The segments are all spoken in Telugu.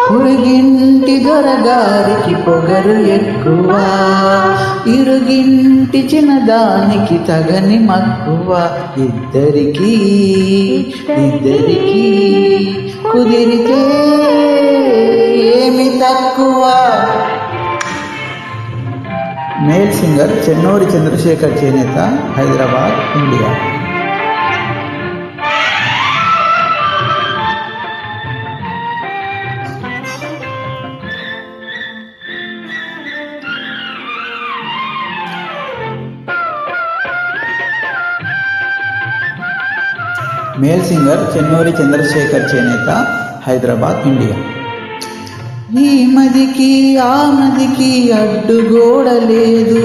పొరుగింటి దొరగారికి పొగరు ఎక్కువ, ఇరుగింటి చిన్నదానికి తగని మక్కువ. ఇద్దరికి కుదిరితే ఏమి తక్కువ. మేల్ సింగర్ చెన్నూరి చంద్రశేఖర్, చేనేత, Hyderabad, India. Male singer Chennuri Chandrashekhar, చేనేత, హైదరాబాద్, ఇండియా. ఈ మదికి ఆ మదికి అడ్డుగోడ లేదు,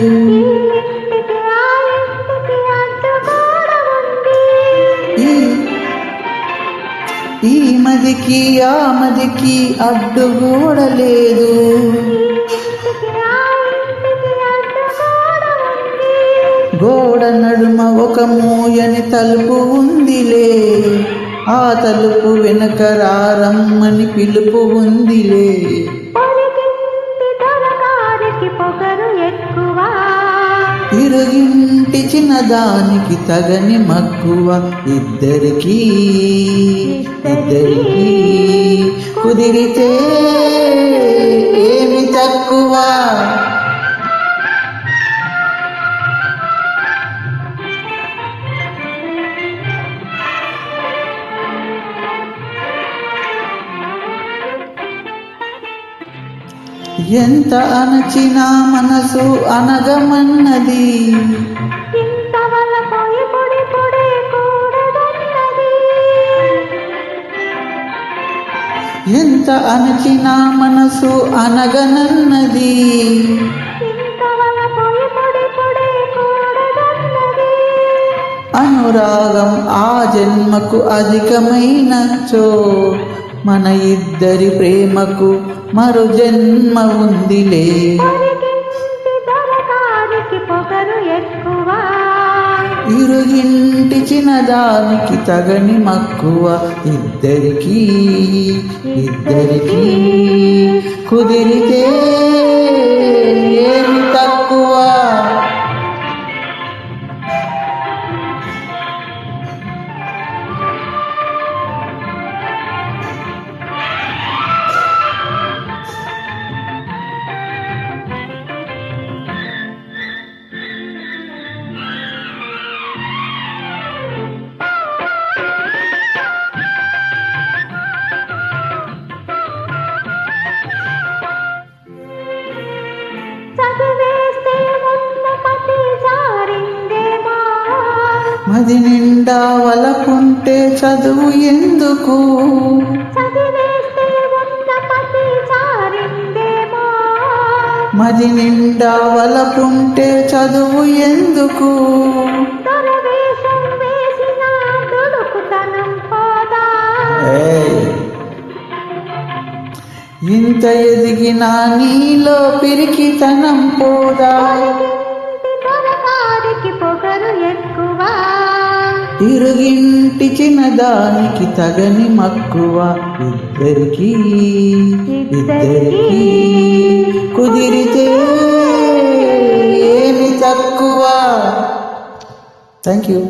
ఈ మదికి ఆ మదికి అడ్డుగోడ లేదు. గోడ నడుమ ఒక మూయని తలుపు ఉందిలే, ఆ తలుపు వెనక రారమ్మని పిలుపు ఉందిలే. ఇరుగింటి చిన్నదానికి తగని మక్కువ. ఇద్దరికి కుదిరితే ఏమి తక్కువ. ఎంత అణచినా మనసు అనగమన్నది, ఎంత అణచినా మనసు అనగనన్నది. అనురాగం ఆ జన్మకు అధికమైనచో, మన ఇద్దరి ప్రేమకు మరో జన్మ ఉందిలే. ఇరుగింటి చిన్నదానికి తగని మక్కువ. ఇద్దరికి కుదిరితే ఏమి తక్కువ. మది నిండా వలపుంటే చదువు ఎందుకు, మది నిండా వలపుంటే చదువు ఎందుకు. ఇంత ఎదిగినా నీలో పిరికితనం పోదా. ఇరుగింటి చిన్నదానికి తగని మక్కువ. ఇద్దరికి కుదిరితే ఏమి తక్కువ. Thank you.